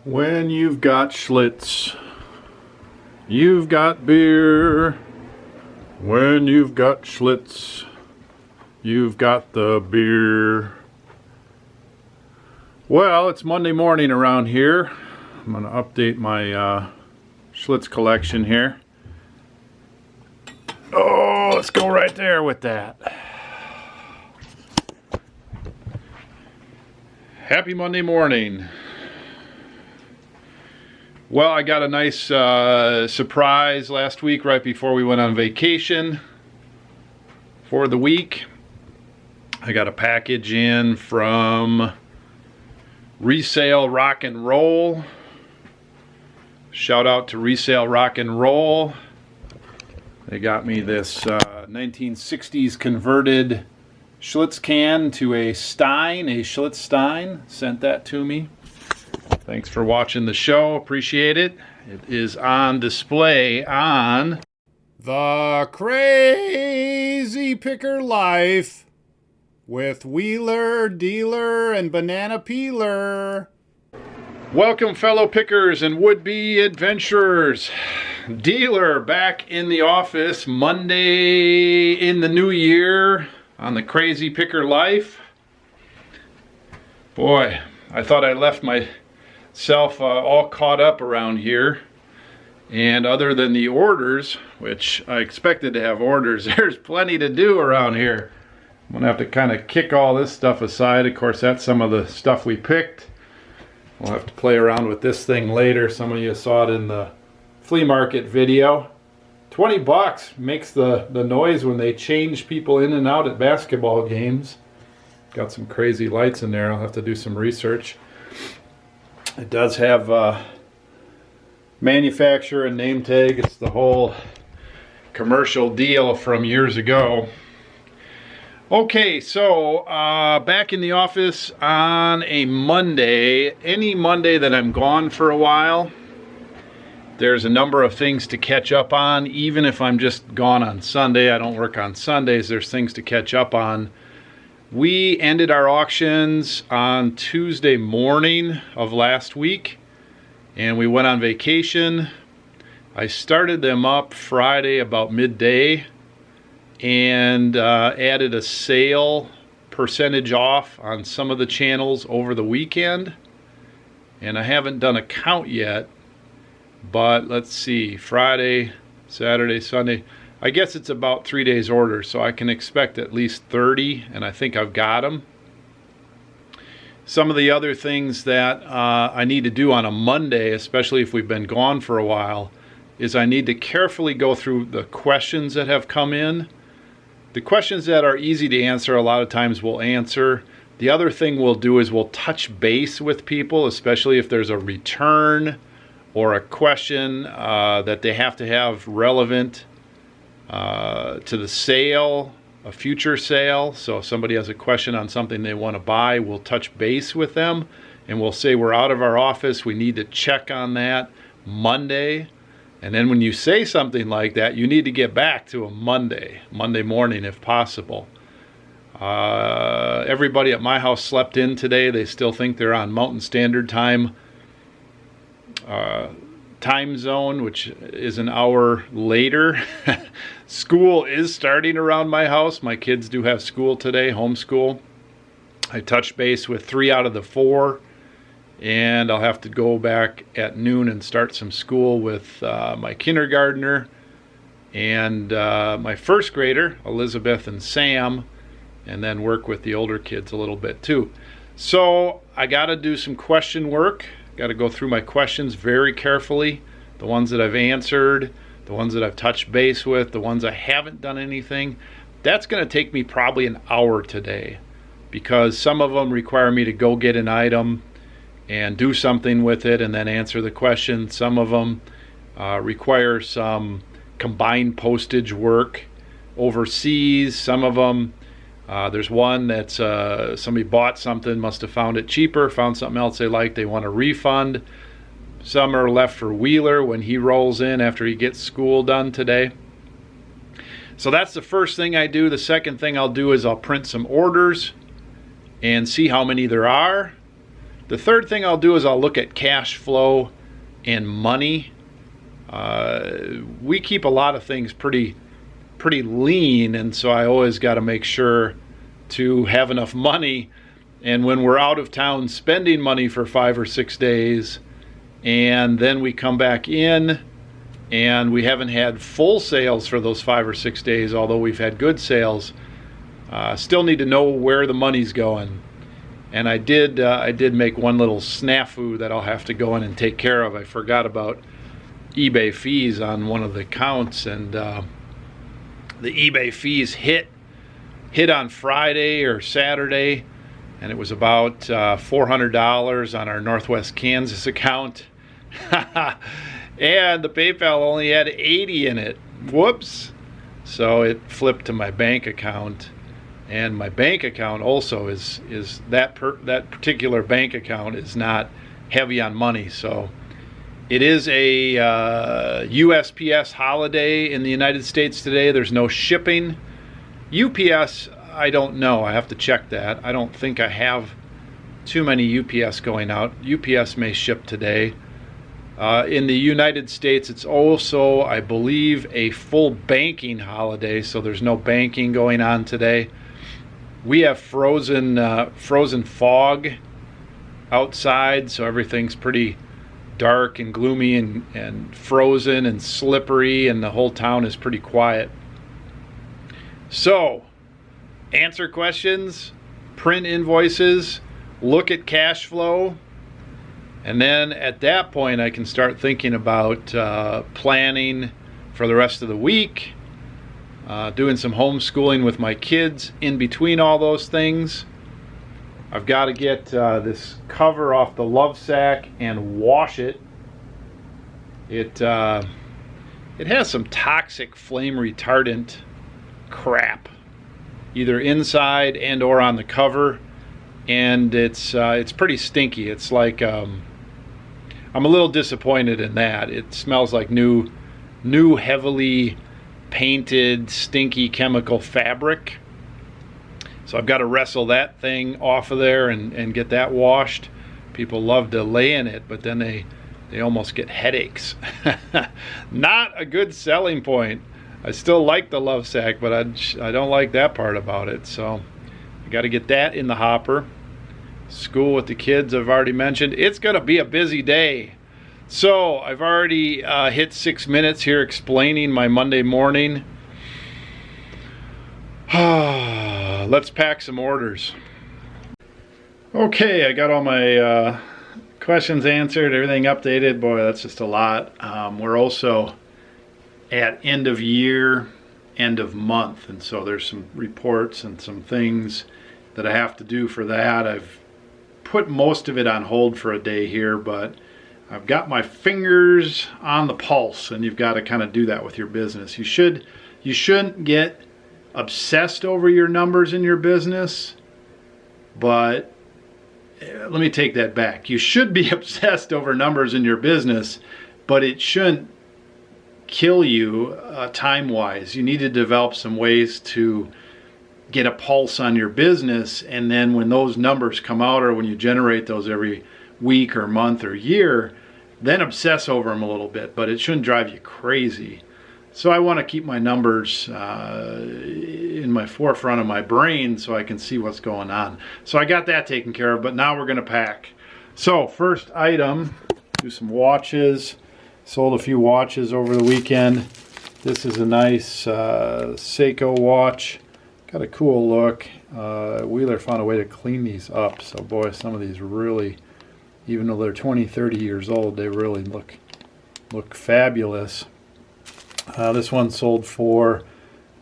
When you've got Schlitz, you've got beer. When you've got Schlitz, you've got the beer. Well, it's Monday morning around here. I'm going to update my Schlitz collection here. Oh, let's go right there with that. Happy Monday morning. Well, I got a nice surprise last week right before we went on vacation for the week. I got a package in from Resale Rock and Roll. Shout out to Resale Rock and Roll. They got me this 1960s converted Schlitz can to a Stein, a Schlitz Stein. Sent that to me. Thanks for watching the show. Appreciate it. It is on display on The Crazy Picker Life with Wheeler, Dealer, and Banana Peeler. Welcome, fellow pickers and would-be adventurers. Dealer back in the office Monday in the new year on The Crazy Picker Life. Boy, I thought I left myself all caught up around here, and other than the orders, which I expected to have orders, there's plenty to do around here. I'm gonna have to kind of kick all this stuff aside. Of course, that's some of the stuff we picked. We'll have to play around with this thing later. Some of you saw it in the flea market video. 20 bucks makes the noise when they change people in and out at basketball games. Got some crazy lights in there. I'll have to do some research. It does have manufacturer and name tag. It's the whole commercial deal from years ago. Okay, so back in the office on a Monday. Any Monday that I'm gone for a while, there's a number of things to catch up on. Even if I'm just gone on Sunday, I don't work on Sundays, there's things to catch up on. We ended our auctions on Tuesday morning of last week, and we went on vacation. I started them up Friday about midday and added a sale percentage off on some of the channels over the weekend. And I haven't done a count yet, but let's see, Friday, Saturday, Sunday. I guess it's about 3 days order, so I can expect at least 30, and I think I've got them. Some of the other things that I need to do on a Monday, especially if we've been gone for a while, is I need to carefully go through the questions that have come in. The questions that are easy to answer, a lot of times we'll answer. The other thing we'll do is we'll touch base with people, especially if there's a return or a question that they have to have relevant to the sale, a future sale. So if somebody has a question on something they want to buy, we'll touch base with them and we'll say we're out of our office, we need to check on that Monday. And then when you say something like that, you need to get back to a Monday morning if possible. Everybody at my house slept in today. They still think they're on Mountain Standard Time zone, which is an hour later. School is starting around my house. My kids do have school today, homeschool. I touched base with 3 out of the 4, and I'll have to go back at noon and start some school with my kindergartner and my first grader, Elizabeth and Sam, and then work with the older kids a little bit too. So I got to do some question work. Got to go through my questions very carefully, the ones that I've answered, the ones that I've touched base with, the ones I haven't done anything. That's going to take me probably an hour today, because some of them require me to go get an item and do something with it and then answer the question. Some of them require some combined postage work overseas. Some of them, there's one that's somebody bought something, must have found it cheaper, found something else they like, they want a refund. Some are left for Wheeler when he rolls in after he gets school done today. So that's the first thing I do. The second thing I'll do is I'll print some orders and see how many there are. The third thing I'll do is I'll look at cash flow and money. We keep a lot of things pretty lean, and so I always got to make sure to have enough money. And when we're out of town spending money for 5 or 6 days, and then we come back in and we haven't had full sales for those 5 or 6 days, although we've had good sales, still need to know where the money's going. And I did make one little snafu that I'll have to go in and take care of. I forgot about eBay fees on one of the accounts, and the eBay fees hit on Friday or Saturday, and it was about $400 on our Northwest Kansas account. And the PayPal only had 80 in it. Whoops. So it flipped to my bank account, and my bank account also is that particular bank account is not heavy on money. So it is a USPS holiday in the United States today. There's no shipping. UPS, I don't know. I have to check that. I don't think I have too many UPS going out. UPS may ship today. In the United States, it's also, I believe, a full banking holiday, so there's no banking going on today. We have frozen fog outside, so everything's pretty dark and gloomy and frozen and slippery, and the whole town is pretty quiet. So, answer questions, print invoices, look at cash flow, and then at that point I can start thinking about planning for the rest of the week, doing some homeschooling with my kids in between all those things. I've got to get this cover off the love sack and wash it. It has some toxic flame retardant crap either inside and or on the cover, and it's pretty stinky. It's like I'm a little disappointed in that. It smells like new heavily painted stinky chemical fabric. So I've got to wrestle that thing off of there and get that washed. People love to lay in it, but then they almost get headaches. Not a good selling point. I still like the love sack, but I don't like that part about it. So I got to get that in the hopper. School with the kids, I've already mentioned. It's going to be a busy day. So I've already hit 6 minutes here explaining my Monday morning. Let's pack some orders. Okay, I got all my questions answered, everything updated. Boy, that's just a lot. We're also at end of year, end of month, and so there's some reports and some things that I have to do for that. I've put most of it on hold for a day here, but I've got my fingers on the pulse, and you've got to kind of do that with your business. You shouldn't get obsessed over your numbers in your business, but let me take that back. You should be obsessed over numbers in your business, but it shouldn't kill you time-wise. You need to develop some ways to get a pulse on your business, and then when those numbers come out, or when you generate those every week or month or year, then obsess over them a little bit, but it shouldn't drive you crazy. So I want to keep my numbers in my forefront of my brain so I can see what's going on. So I got that taken care of, but now we're going to pack. So first item, do some watches. Sold a few watches over the weekend. This is a nice Seiko watch. Got a cool look. Wheeler found a way to clean these up. So boy, some of these really, even though they're 20, 30 years old, they really look fabulous. This one sold for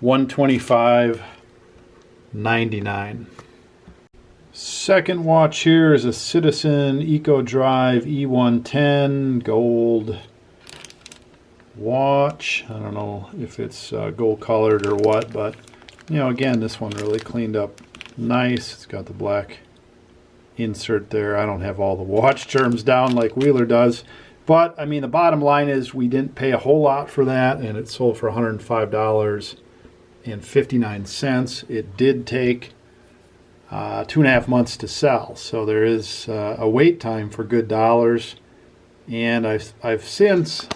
$125.99. Second watch here is a Citizen Eco Drive E110 gold watch. I don't know if it's gold colored or what, but you know, again, this one really cleaned up nice. It's got the black insert there. I don't have all the watch terms down like Wheeler does, but I mean, the bottom line is we didn't pay a whole lot for that, and it sold for $105.59. It did take 2.5 months to sell. So there is a wait time for good dollars. And I've since,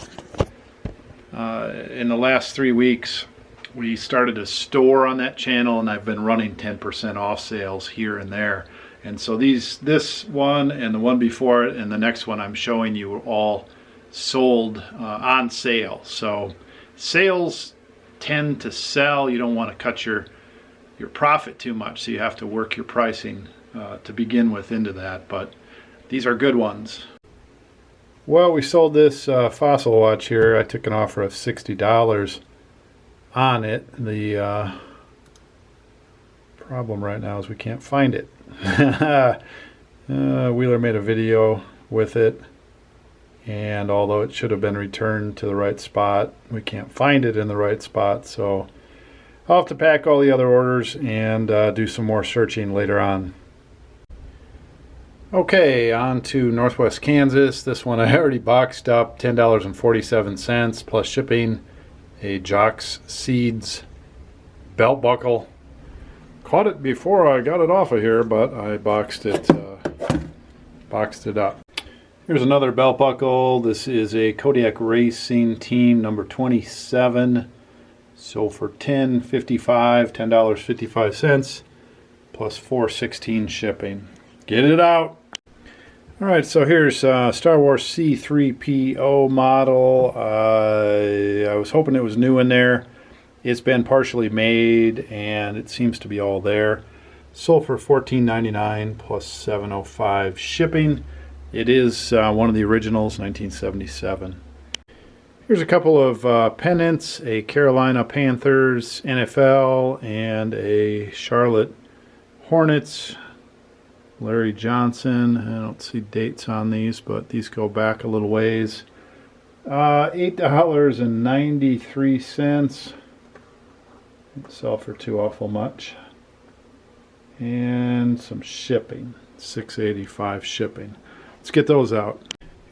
in the last 3 weeks, we started a store on that channel, and I've been running 10% off sales here and there. And so this one and the one before it and the next one I'm showing you are all sold on sale. So sales tend to sell. You don't want to cut your profit too much, so you have to work your pricing to begin with into that. But these are good ones. Well, we sold this Fossil watch here. I took an offer of $60 on it. The problem right now is we can't find it. Wheeler made a video with it, and although it should have been returned to the right spot, we can't find it in the right spot. So I'll have to pack all the other orders and do some more searching later on. Okay, on to Northwest Kansas. This one I already boxed up, $10.47 plus shipping. A Jocks Seeds belt buckle. Caught it before I got it off of here, but I boxed it up. Here's another belt buckle. This is a Kodiak Racing Team number 27. Sold for $10.55 plus $4.16 shipping. Get it out. All right, so here's Star Wars C3PO model. I was hoping it was new in there. It's been partially made, and it seems to be all there. Sold for $14.99 plus $7.05 shipping. It is one of the originals, 1977. Here's a couple of pennants, a Carolina Panthers NFL and a Charlotte Hornets. Larry Johnson. I don't see dates on these, but these go back a little ways. $8.93. Didn't sell for too awful much. And some shipping. $6.85 shipping. Let's get those out.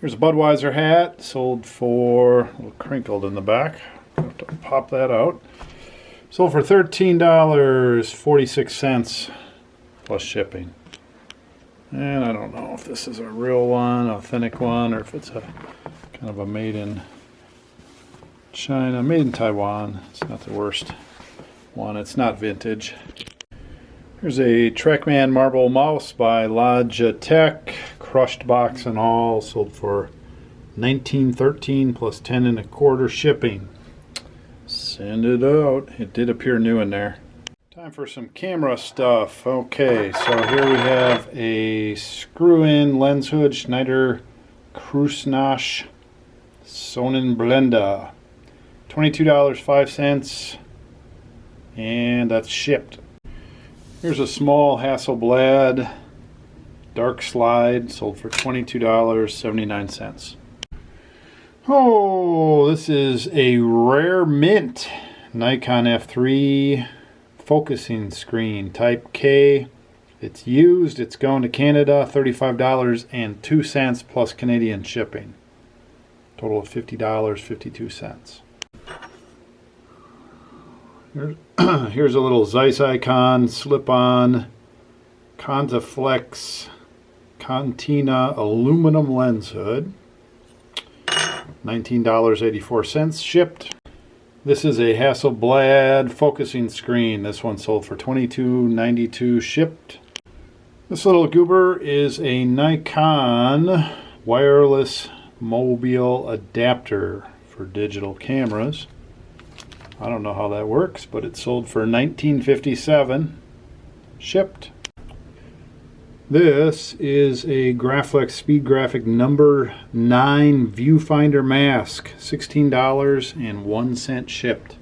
Here's a Budweiser hat, sold for, a little crinkled in the back. Have to pop that out. Sold for $13.46 plus shipping. And I don't know if this is a real one, authentic one, or if it's a kind of a made in China, made in Taiwan. It's not the worst one. It's not vintage. Here's a Trackman marble mouse by Logitech, crushed box and all, sold for $19.13 plus $10.25 shipping. Send it out. It did appear new in there. Time for some camera stuff. Okay, so here we have a screw-in lens hood, Schneider Krusnash Sonnenblende. $22.05, and that's shipped. Here's a small Hasselblad dark slide, sold for $22.79. Oh, this is a rare mint Nikon F3 focusing screen type K. It's used. It's going to Canada. $35.02 plus Canadian shipping. Total of $50.52. Here's a little Zeiss icon slip-on Contaflex Contina aluminum lens hood. $19.84 shipped. This is a Hasselblad focusing screen. This one sold for $22.92 shipped. This little goober is a Nikon wireless mobile adapter for digital cameras. I don't know how that works, but it sold for $19.57 shipped. This is a Graflex Speed Graphic number 9 viewfinder mask, $16.01 shipped.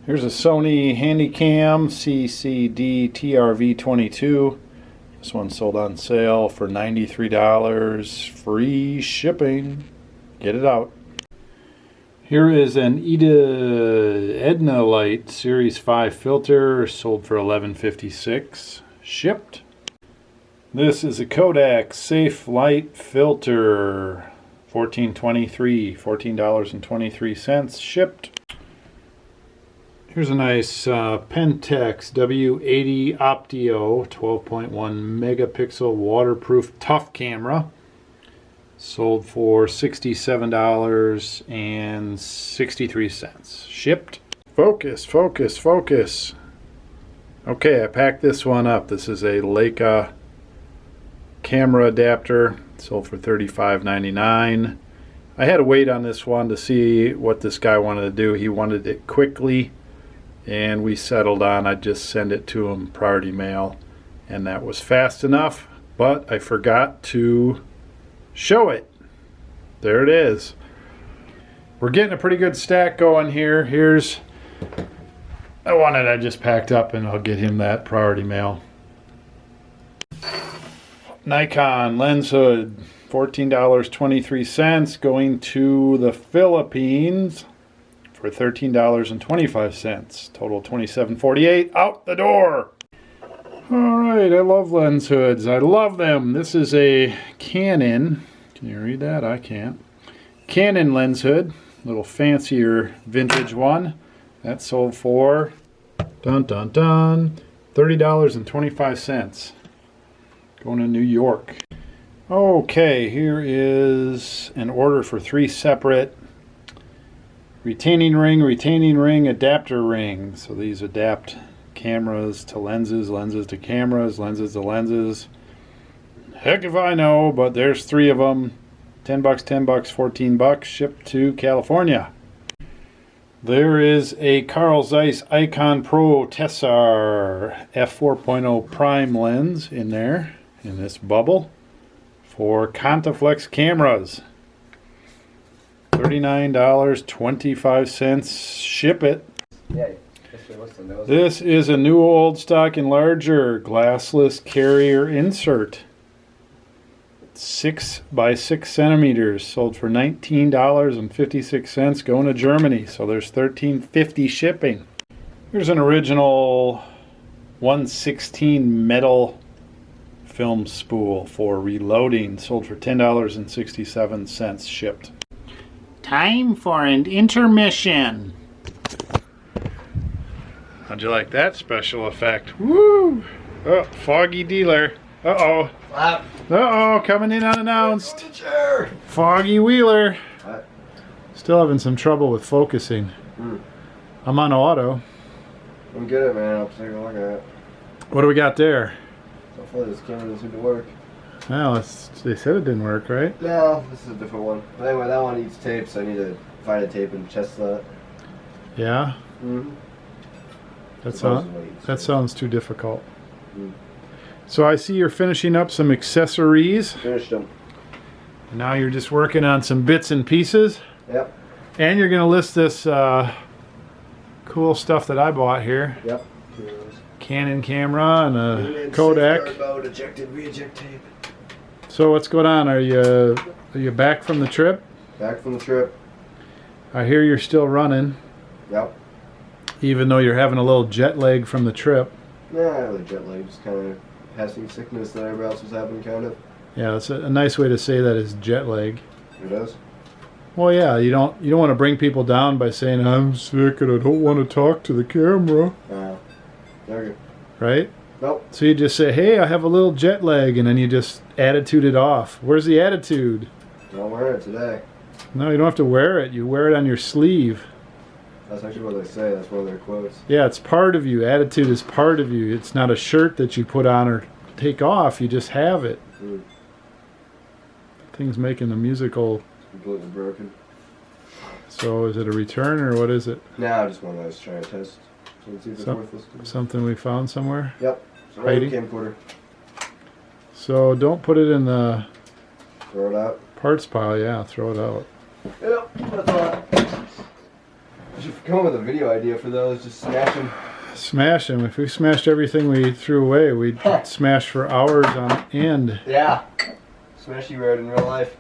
Here's a Sony Handycam CCD TRV22. This one sold on sale for $93, free shipping. Get it out. Here is an Edna Light Series 5 filter, sold for $11.56, shipped. This is a Kodak Safe Light filter, $14.23, $14.23 shipped. Here's a nice Pentex W80 Optio 12.1 megapixel waterproof tough camera. Sold for $67.63. Shipped. Focus, focus, focus. Okay, I packed this one up. This is a Leica camera adapter. Sold for $35.99. I had to wait on this one to see what this guy wanted to do. He wanted it quickly, and we settled on I'd just send it to him priority mail, and that was fast enough, but I forgot to show it. There it is. We're getting a pretty good stack going here. Here's the one that I just packed up, and I'll get him that priority mail. Nikon lens hood, $14.23, going to the Philippines for $13.25. Total $27.48 out the door. All right, I love lens hoods. I love them. This is a Canon. Can you read that? I can't. Canon lens hood, a little fancier vintage one. That sold for $30.25. Going to New York. Okay, here is an order for 3 separate retaining ring, adapter ring. So these adapt cameras to lenses, lenses to cameras, lenses to lenses. Heck if I know, but there's 3 of them. $10, $10, $14, shipped to California. There is a Carl Zeiss Icon Pro Tessar f4.0 prime lens in there, in this bubble, for Contaflex cameras. $39.25. Ship it. Yeah. This is a new old stock enlarger glassless carrier insert. 6 by 6 centimeters, sold for $19.56, going to Germany. So there's $13.50 shipping. Here's an original 1/16 metal film spool for reloading, sold for $10.67, shipped. Time for an intermission. How'd you like that special effect? Woo! Oh, foggy dealer. Uh-oh. Uh-oh, coming in unannounced. Foggy Wheeler. What? Still having some trouble with focusing. I'm on auto. I'm good at it, man. I'll take a look at it. What do we got there? Hopefully this camera doesn't seem to work. Well, they said it didn't work, right? No, this is a different one. But anyway, that one needs tape, so I need to find a tape and test that. Yeah? Mm-hmm. That sounds too difficult. So I see you're finishing up some accessories. Finished them. Now you're just working on some bits and pieces. Yep. And you're going to list this cool stuff that I bought here. Yep. Canon camera and a Kodak. Ejected, re-eject tape. So what's going on? Are you back from the trip? Back from the trip. I hear you're still running. Yep. Even though you're having a little jet lag from the trip. Nah, I really jet lag, just kind of passing sickness that everybody else was having, kind of. Yeah, that's a nice way to say that is jet lag. It is? Well, yeah, you don't want to bring people down by saying I'm sick and I don't want to talk to the camera. Okay. Right? Nope. So you just say, hey, I have a little jet lag, and then you just attitude it off. Where's the attitude? I'll wear it today. No, you don't have to wear it. You wear it on your sleeve. That's actually what they say. That's one of their quotes. Yeah, it's part of you. Attitude is part of you. It's not a shirt that you put on or take off. You just have it. Thing's making the musical. It's completely broken. So is it a return or what is it? Nah, just one of those trying to test. So let's see if it's worthless. Something we found somewhere? Yep. So Hiding? camcorder. So don't put it in the Throw it out. parts pile. Yeah, throw it out. Yep. That's all right. I should come up with a video idea for those. Just smash them. Smash them. If we smashed everything we threw away, we'd smash for hours on end. Yeah. Smashy road in real life.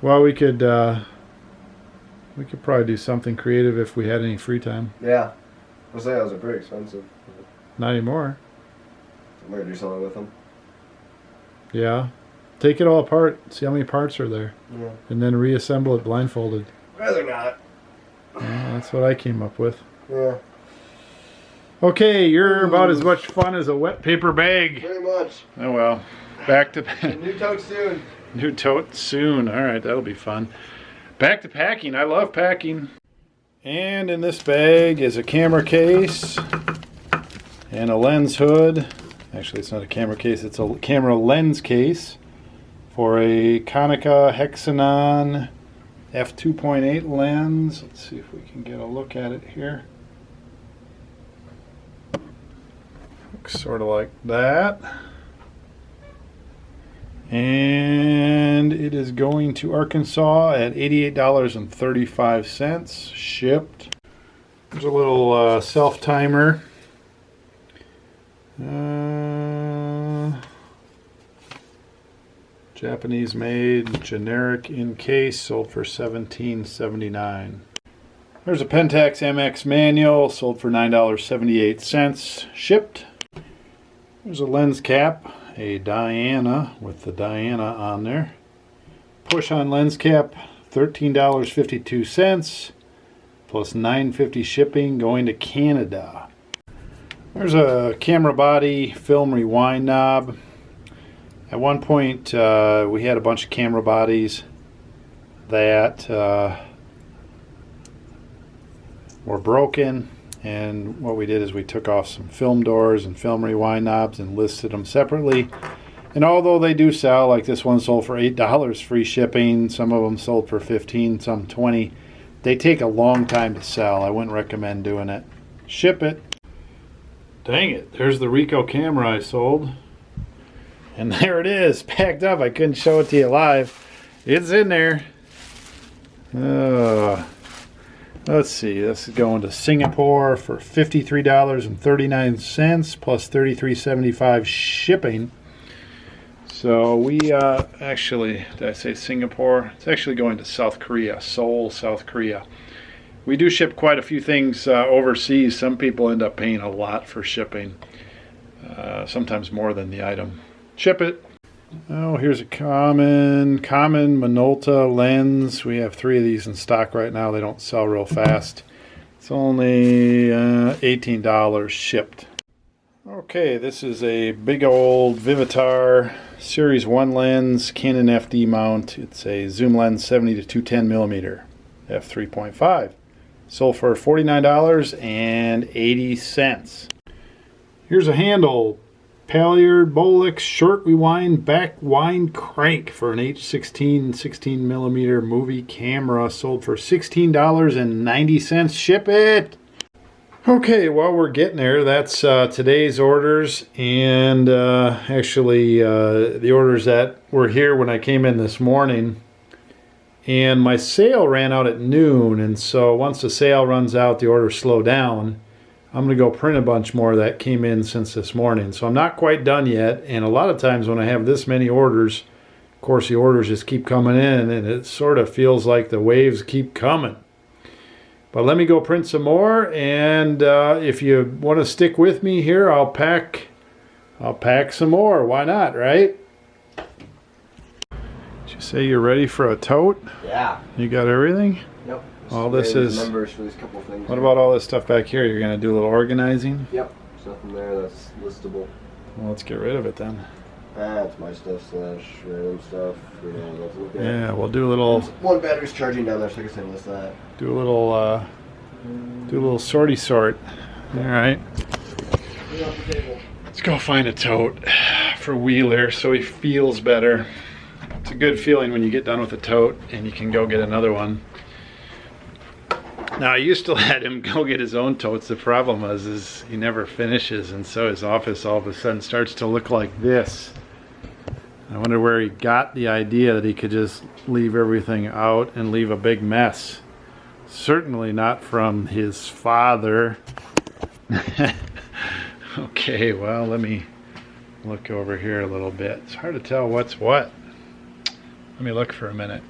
Well, we could probably do something creative if we had any free time. Yeah. I'll say those are pretty expensive. Not anymore. I'm gonna do something with them. Yeah. Take it all apart. See how many parts are there. Yeah. And then reassemble it blindfolded. Rather not. Yeah, that's what I came up with. Yeah. Okay, you're about as much fun as a wet paper bag. Very much. Oh well. Back to New tote soon. New tote soon. All right, that'll be fun. Back to packing. I love packing. And in this bag is a camera case and a lens hood. Actually, it's not a camera case, it's a camera lens case for a Konica Hexanon f2.8 lens. Let's see if we can get a look at it here. Looks sort of like that. And it is going to Arkansas at $88.35 shipped. There's a little self timer. Japanese made, generic in case, sold for $17.79. There's a Pentax MX manual, sold for $9.78 shipped. There's a lens cap, a Diana with the Diana on there. Push on lens cap, $13.52 plus $9.50 shipping going to Canada. There's a camera body film rewind knob. At one point we had a bunch of camera bodies that were broken, and what we did is we took off some film doors and film rewind knobs and listed them separately. And although they do sell, like this one sold for $8 free shipping, some of them sold for $15, some $20, they take a long time to sell. I wouldn't recommend doing it. Ship it. Dang it, there's the Ricoh camera I sold. And there it is, packed up. I couldn't show it to you live. It's in there. Let's see, this is going to Singapore for $53.39 plus $33.75 shipping. So we actually, did I say Singapore? It's actually going to South Korea, Seoul, South Korea. We do ship quite a few things overseas. Some people end up paying a lot for shipping, sometimes more than the item. Ship it. Oh, here's a common Minolta lens. We have 3 of these in stock right now. They don't sell real fast. It's only $18 shipped. Okay, this is a big old Vivitar Series 1 lens, Canon FD mount. It's a zoom lens 70 to 210 millimeter, f3.5. Sold for $49.80. Here's a handle. Palyard Bolex short rewind back wind crank for an H16 16 millimeter movie camera, sold for $16.90. Ship it. Okay, well, we're getting there. That's today's orders, and actually the orders that were here when I came in this morning. And my sale ran out at noon, and so once the sale runs out, the orders slow down. I'm going to go print a bunch more that came in since this morning. So I'm not quite done yet, and a lot of times when I have this many orders, of course the orders just keep coming in, and it sort of feels like the waves keep coming. But let me go print some more, and if you want to stick with me here, I'll pack some more. Why not, right? Did you say you're ready for a tote? Yeah. You got everything? Yep. All this is numbers for these couple things. What about all this stuff back here? You're going to do a little organizing? Yep. There's nothing there that's listable. Well, let's get rid of it then. It's my stuff / random stuff. Let's look at. Yeah, we'll do a little. One battery's charging down there, so I guess I list that. Do a little sorty sort. All right. Let's go find a tote for Wheeler so he feels better. It's a good feeling when you get done with a tote and you can go get another one. Now, I used to let him go get his own totes. The problem is he never finishes, and so his office all of a sudden starts to look like this. I wonder where he got the idea that he could just leave everything out and leave a big mess. Certainly not from his father. Okay, well, let me look over here a little bit. It's hard to tell what's what. Let me look for a minute.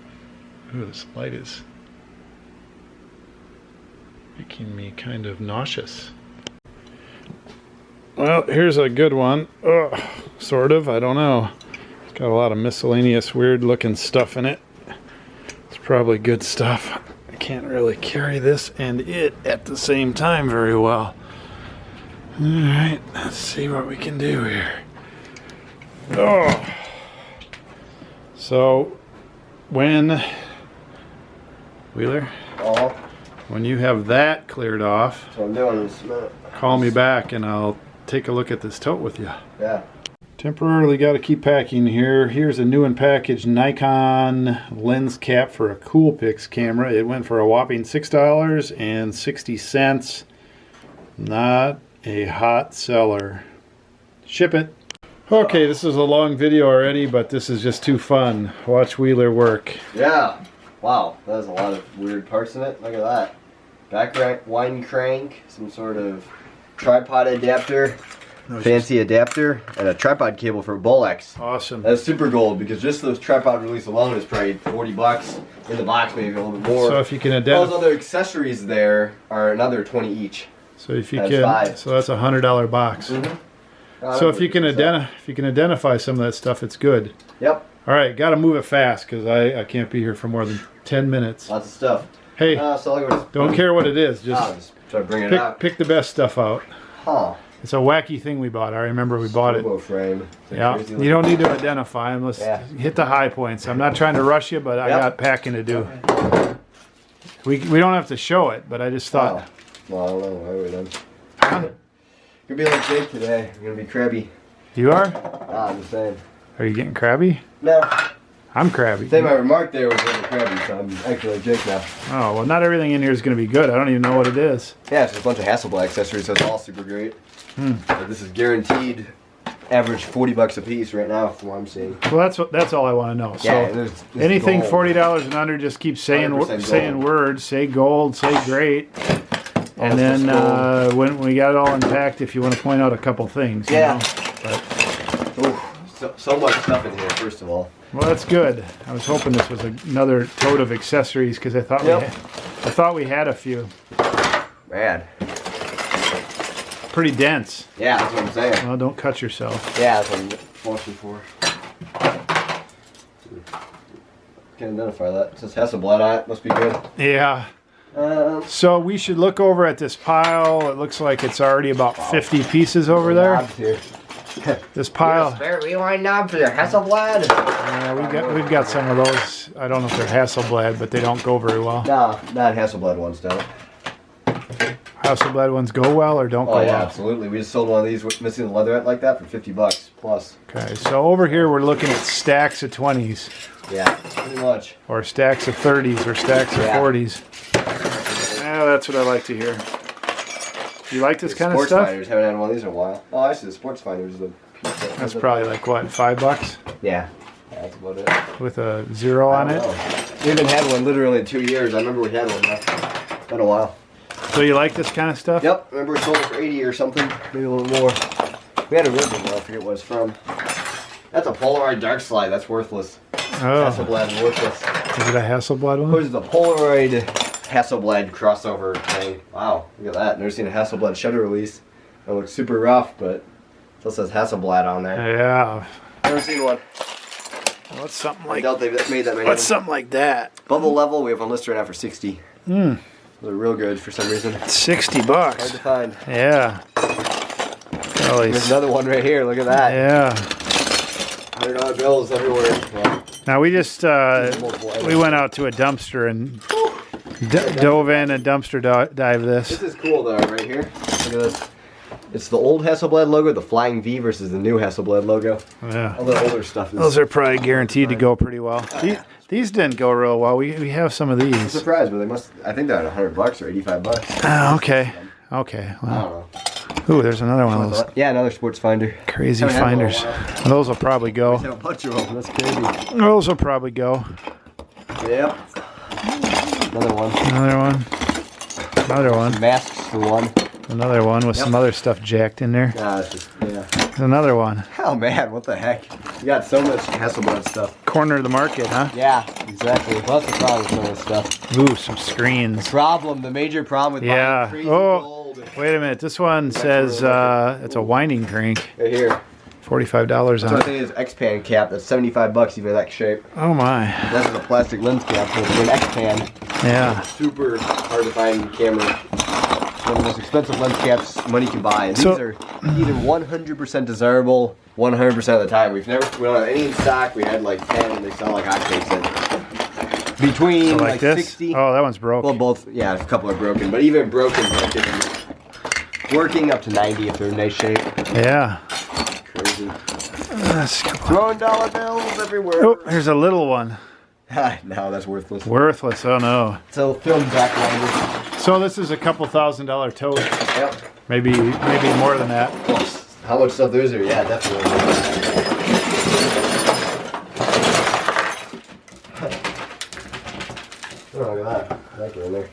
Ooh, this light is making me kind of nauseous. Well, here's a good one. Ugh, sort of, I don't know. It's got a lot of miscellaneous weird looking stuff in it. It's probably good stuff. I can't really carry this and it at the same time very well. Alright, let's see what we can do here. Oh. So, when, Wheeler, when you have that cleared off, that's what I'm doing this minute. Call me back and I'll take a look at this tote with you. Yeah. Temporarily got to keep packing here. Here's a new and packaged Nikon lens cap for a Coolpix camera. It went for a whopping $6.60. Not a hot seller. Ship it. Okay, this is a long video already, but this is just too fun. Watch Wheeler work. Yeah. Wow, that has a lot of weird parts in it. Look at that. Back wine crank, some sort of tripod adapter, fancy adapter, and a tripod cable for a Bolex. Awesome. That's super gold because just those tripod release alone is probably 40 bucks. In the box, maybe a little bit more. So if you can All identify, those other accessories there are another 20 each. so if you That's can, 5. so that's a $100 box. So if you can identify some of that stuff, it's good. Yep. All right, got to move it fast because I can't be here for more than 10 minutes. Lots of stuff. Hey, so don't care what it is. Just try to bring it out. pick the best stuff out. Huh. It's a wacky thing we bought. I remember we bought it. Frame. Yeah, you don't need to identify them. Let's hit the high points. I'm not trying to rush you, but I got packing to do. We don't have to show it, but I just thought. Well, I don't know. Why are we done? Huh? You're gonna be like Jake today. You're gonna be crabby. You are? I'm just saying. Are you getting crabby? No. I'm crabby. Say my remark there was really crabby, so I'm actually like Jake now. Oh, well, not everything in here is going to be good. I don't even know what it is. Yeah, it's just a bunch of Hasselblad accessories, so it's all super great. But this is guaranteed average 40 bucks a piece right now from what I'm seeing. Well, that's all I want to know. Yeah, so anything $40 and under, just keep saying words, say gold, say great. And then when we got it all unpacked, if you want to point out a couple things. You know? But, so much stuff in here, first of all. Well, that's good. I was hoping this was another tote of accessories because I thought we had a few. Man. Pretty dense. Yeah, that's what I'm saying. Well, don't cut yourself. Yeah, that's what I'm watching for. Can't identify that. It says Hasselblad on it. Must be good. Yeah. So we should look over at this pile. It looks like it's already about 50 pieces over there. This pile. Spare rewind knob for your Hasselblad? We've got some of those. I don't know if they're Hasselblad, but they don't go very well. No, not Hasselblad ones, don't. Hasselblad ones go well or don't go well? Oh yeah, absolutely. We just sold one of these missing the leatherette like that for 50 bucks plus. Okay, so over here we're looking at stacks of 20s. Yeah, pretty much. Or stacks of 30s or stacks of 40s. Yeah, that's what I like to hear. You like this kind of stuff? Sports Finders, haven't had one of these in a while. Oh, I see the Sports Finders. That's probably like what, $5? Yeah, that's about it. With a 0 on it? We haven't had one literally in 2 years. I remember we had one now. It's been a while. So you like this kind of stuff? Yep, I remember we sold it for 80 or something, maybe a little more. We had a ribbon though, I forget what it's from. That's a Polaroid dark slide, that's worthless. Oh. Hasselblad worthless. Is it a Hasselblad one? This is a Polaroid Hasselblad crossover thing. Wow, look at that. Never seen a Hasselblad shutter release. It looks super rough, but it still says Hasselblad on there. Yeah. Never seen one. What's something like? I doubt they've made that many. What's something like that? Bubble level, we have one listed right now for 60. They're real good for some reason. $60. Hard to find. Yeah. There's another one right here. Look at that. Yeah. $100 bills everywhere. Yeah. Now we just we went out to a dumpster and dove in and dumpster dive this. This is cool though, right here. Look at this. It's the old Hasselblad logo, the flying V versus the new Hasselblad logo. Yeah. All the older stuff. Those are probably guaranteed to go pretty well. These didn't go real well. We have some of these. I'm surprised, but they must. I think they're at $100 or $85. Oh, okay. Okay. Well. I don't know. Ooh, there's another one of those. Yeah, another Sports Finder. Crazy finders. Those will probably go. We have a bunch of them. That's crazy. Those will probably go. Yep. Another one. Another one. Another one. Masks for one. Another one with some other stuff jacked in there. Nah, it's just, yeah. There's another one. Oh man, what the heck? You got so much Hasselblad stuff. Corner of the market, huh? Yeah, exactly. Well, that's the problem with some of this stuff. Ooh, some screens. The major problem with buying crazy gold. Wait a minute. This one says it's a winding crank. Right here. $45 That's on what I it. think is X-Pan cap. That's $75 even that shape. Oh my. This is a plastic lens cap, so it's an X-Pan. Yeah. Super hard to find camera. one of the most expensive lens caps money can buy. And these are either 100% desirable 100% of the time. We don't have any in stock. We had like 10 and they sell like hotcakes. And between like this? 60. Oh, that one's broke. Well, both. Yeah, a couple are broken, but even broken, working up to 90 if they're in nice shape. Yeah. Crazy. Throwing dollar bills everywhere. Oh, here's a little one. No, that's worthless. Worthless, oh no. So film backwinder. So this is a couple $1,000 Tote. Yep. Maybe more than that. Well, how much stuff there is there? Yeah, definitely. Oh, look at that. That in there.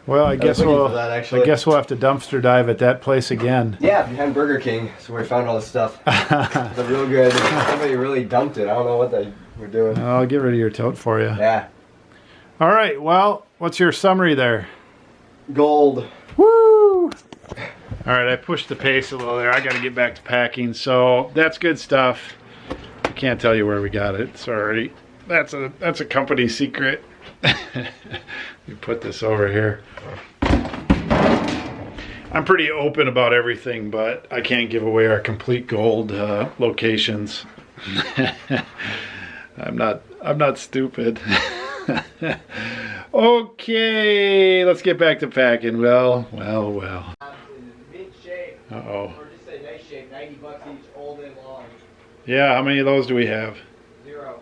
Well, I guess we'll have to dumpster dive at that place again. Yeah, behind Burger King. That's where we found all this stuff. It's real good. Somebody really dumped it. I don't know what they were doing. I'll get rid of your Tote for you. Yeah. All right. Well, what's your summary there? Gold. Woo! All right, I pushed the pace a little there. I got to get back to packing. So that's good stuff. I can't tell you where we got it. Sorry. That's a company secret. You put this over here. I'm pretty open about everything, but I can't give away our complete gold locations. I'm not stupid. Okay, let's get back to packing. Well. Mint shape. Uh-oh. Or just say nice shape, $90 each, old and long. Yeah, how many of those do we have? 0.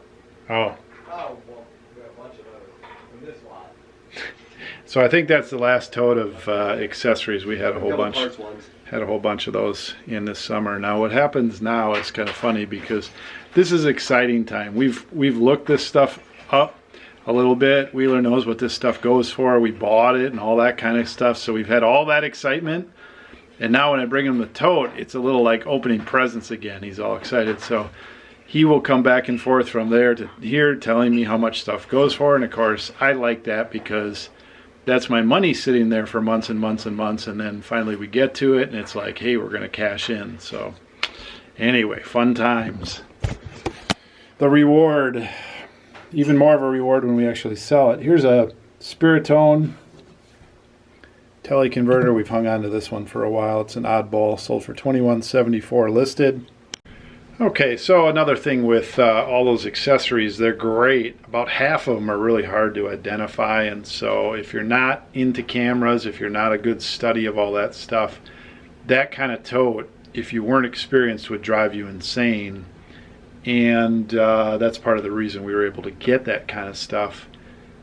Oh. Oh, well, we got a bunch of those from this lot. So I think that's the last Tote of accessories. We had a whole bunch. Parts ones. Had a whole bunch of those in this summer. Now what happens now, it's kind of funny because this is exciting time. We've looked this stuff up a little bit. Wheeler knows what this stuff goes for. We bought it and all that kind of stuff. So we've had all that excitement. And now when I bring him the Tote, it's a little like opening presents again. He's all excited. So he will come back and forth from there to here telling me how much stuff goes for. And of course, I like that because that's my money sitting there for months and months and months. And then finally we get to it and it's like, hey, we're going to cash in. So anyway, fun times. The reward. Even more of a reward when we actually sell it. Here's a Spiritone teleconverter. We've hung on to this one for a while. It's an oddball, sold for $21.74 listed. Okay, so another thing with all those accessories, they're great. About half of them are really hard to identify, and so if you're not into cameras, if you're not a good study of all that stuff, that kind of Tote, if you weren't experienced, would drive you insane. And that's part of the reason we were able to get that kind of stuff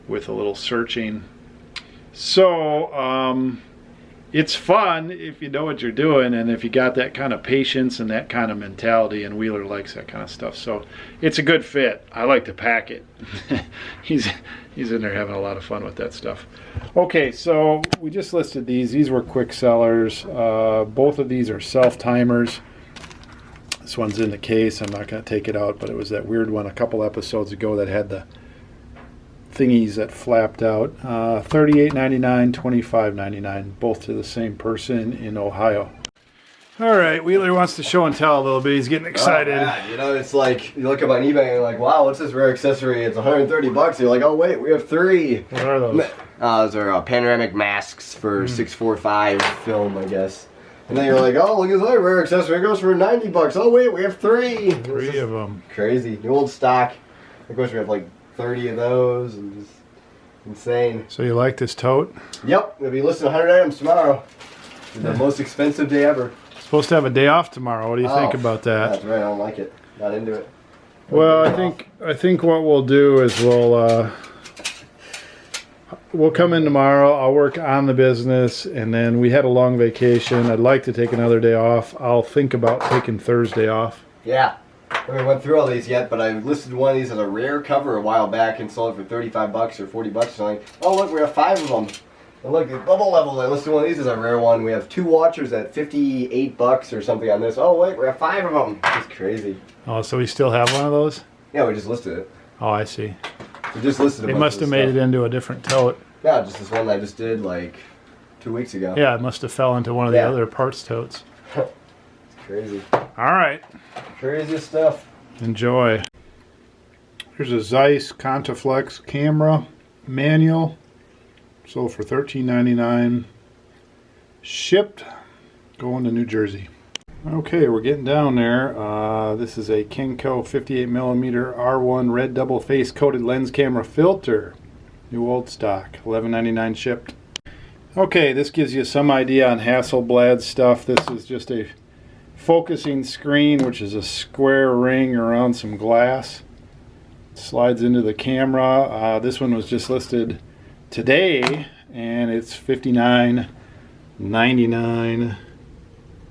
with a little searching. So it's fun if you know what you're doing and if you got that kind of patience and that kind of mentality, and Wheeler likes that kind of stuff. So it's a good fit. I like to pack it. He's in there having a lot of fun with that stuff. Okay, so we just listed these. These were quick sellers. Both of these are self-timers. This one's in the case. I'm not going to take it out, but it was that weird one a couple episodes ago that had the thingies that flapped out. $38.99, $25.99, both to the same person in Ohio. All right, Wheeler wants to show and tell a little bit. He's getting excited. Oh, yeah. You know, it's like you look up on eBay and you're like, wow, what's this rare accessory? It's $130. You're like, oh wait, we have 3. What are those? Those are panoramic masks for 645 film, I guess. And then you're like, oh, look at that rare accessory. It goes for $90. Oh wait, we have 3. 3 of them. Crazy. The old stock. Of course, we have like 30 of those, and just insane. So you like this Tote? Yep, we'll be listing 100 items tomorrow. It's the most expensive day ever. Supposed to have a day off tomorrow. What do you think about that? That's right. I don't like it. Not into it. Well, I think what we'll do is we'll come in tomorrow. I'll work on the business, and then we had a long vacation. I'd like to take another day off. I'll think about taking Thursday off. Yeah. I haven't went through all these yet, but I listed one of these as a rare cover a while back and sold it for $35 or $40 or something. Oh look, we have 5 of them. And look, the bubble level, I listed one of these as a rare one. We have 2 watchers at $58 or something on this. Oh wait, we have 5 of them. It's crazy. Oh, so we still have one of those? Yeah, we just listed it. Oh, I see. We just listed it. They must have made it into a different Tote. Yeah, just this one I just did like 2 weeks ago. Yeah, it must have fell into one of the other parts Totes. It's crazy. All right. Craziest stuff. Enjoy. Here's a Zeiss Contaflex camera manual. Sold for $13.99. shipped, going to New Jersey. Okay, we're getting down there. This is a Kinco 58mm R1 red double face coated lens camera filter. New old stock, $11.99 shipped. Okay, this gives you some idea on Hasselblad stuff. This is just a focusing screen, which is a square ring around some glass. It slides into the camera. This one was just listed today, and it's $59.99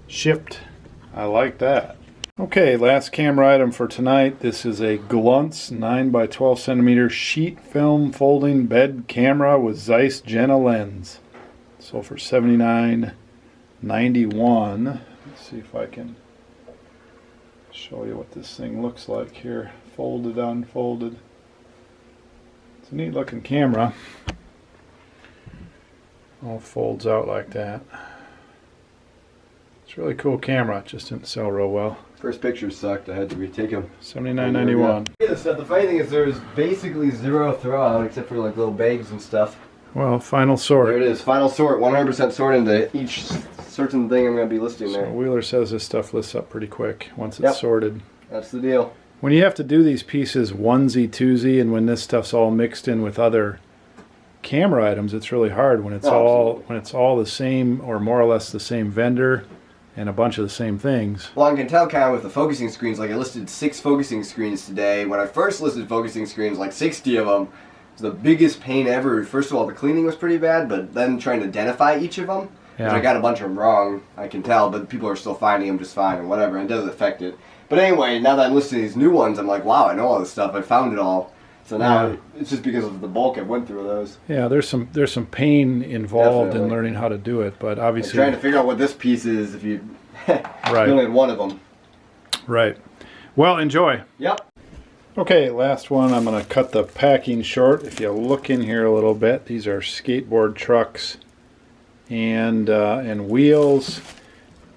shipped. I like that. Okay, last camera item for tonight. This is a Glunts 9x12cm sheet film folding bed camera with Zeiss Jenna lens. So for $79.91. Let's see if I can show you what this thing looks like here. Folded, unfolded. It's a neat looking camera. All folds out like that. It's a really cool camera. It just didn't sell real well. First pictures sucked. I had to retake them. $79.91. Yeah, the funny thing is there's basically zero throwout except for like little bags and stuff. Well, final sort. There it is. Final sort. 100% sort into each certain thing I'm going to be listing there. So Wheeler says this stuff lists up pretty quick once it's sorted. That's the deal. When you have to do these pieces onesie, twosie, and when this stuff's all mixed in with other camera items, it's really hard when it's all the same or more or less the same vendor and a bunch of the same things. Well, I can tell kind of with the focusing screens. Like I listed 6 focusing screens today. When I first listed focusing screens, like 60 of them. It was the biggest pain ever. First of all, the cleaning was pretty bad, but then trying to identify each of them. Yeah. I got a bunch of them wrong, I can tell, but people are still finding them just fine and whatever, and it doesn't affect it. But anyway, now that I'm listing these new ones, I'm like, wow, I know all this stuff. I found it all. So now it's just because of the bulk I went through those. Yeah, there's some pain involved in learning how to do it, but obviously trying to figure out what this piece is if you only had one of them. Right. Well, enjoy. Yep. Okay, last one. I'm going to cut the packing short. If you look in here a little bit, these are skateboard trucks and wheels.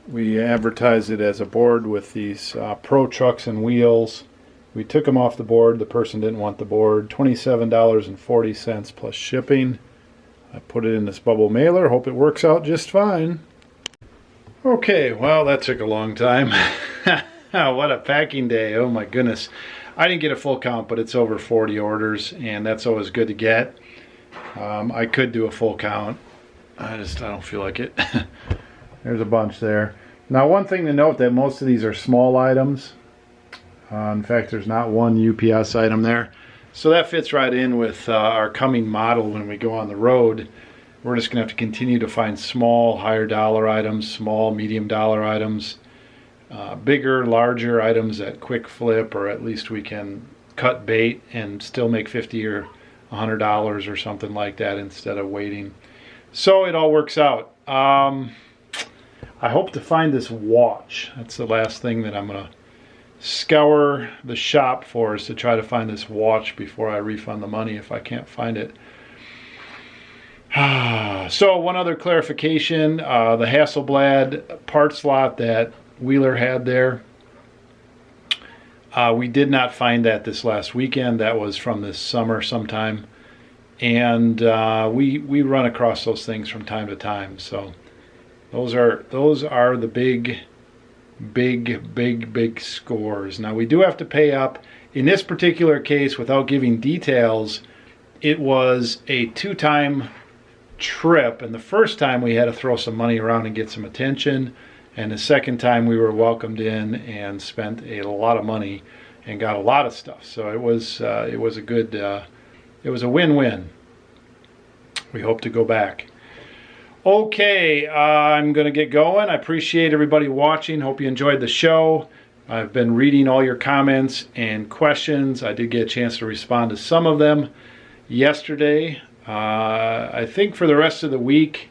We advertised it as a board with these pro trucks and wheels. We took them off the board. The person didn't want the board. $27.40 plus shipping. I put it in this bubble mailer. Hope it works out just fine. Okay, well, that took a long time. What a packing day. Oh my goodness. I didn't get a full count, but it's over 40 orders, and that's always good to get. I could do a full count. I don't feel like it. There's a bunch there. Now, one thing to note that most of these are small items. In fact, there's not one UPS item there. So that fits right in with our coming model when we go on the road. We're just going to have to continue to find small, higher dollar items, small, medium dollar items, bigger, larger items at quick flip, or at least we can cut bait and still make $50 or $100 or something like that instead of waiting. So it all works out. I hope to find this watch. That's the last thing that I'm going to scour the shop for, is to try to find this watch before I refund the money if I can't find it. So one other clarification, the Hasselblad parts lot that Wheeler had there, we did not find that this last weekend. That was from this summer sometime, and we run across those things from time to time. So those are the big scores. Now we do have to pay up. In this particular case, without giving details, it was a 2-time trip, and the first time we had to throw some money around and get some attention, and the second time we were welcomed in and spent a lot of money and got a lot of stuff. So it was a good it was a win-win. We hope to go back. Okay, I'm going to get going. I appreciate everybody watching. Hope you enjoyed the show. I've been reading all your comments and questions. I did get a chance to respond to some of them yesterday. I think for the rest of the week,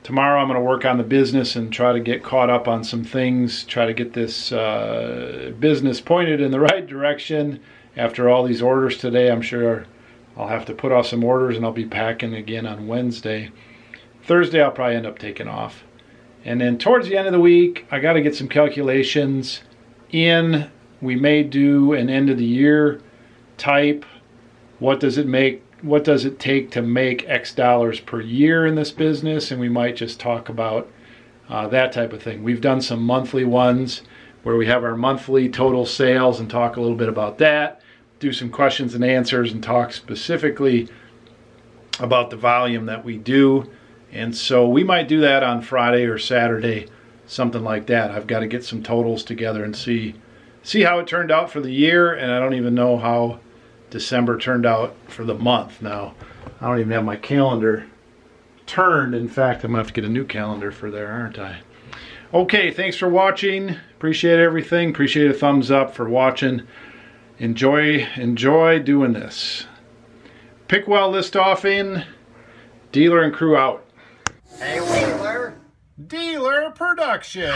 tomorrow I'm going to work on the business and try to get caught up on some things, try to get this business pointed in the right direction. After all these orders today, I'm sure I'll have to put off some orders, and I'll be packing again on Wednesday. Thursday I'll probably end up taking off. And then towards the end of the week, I got to get some calculations in. We may do an end of the year type. What does it make what does it take to make X dollars per year in this business, and we might just talk about that type of thing. We've done some monthly ones where we have our monthly total sales and talk a little bit about that, do some questions and answers and talk specifically about the volume that we do. And so we might do that on Friday or Saturday, something like that. I've got to get some totals together and see how it turned out for the year, and I don't even know how December turned out for the month. Now, I don't even have my calendar turned. In fact, I'm going to have to get a new calendar for there, aren't I? Okay, thanks for watching. Appreciate everything. Appreciate a thumbs up for watching. Enjoy doing this. Pick well list offing. Dealer and crew out. Hey, Wheeler. Dealer production.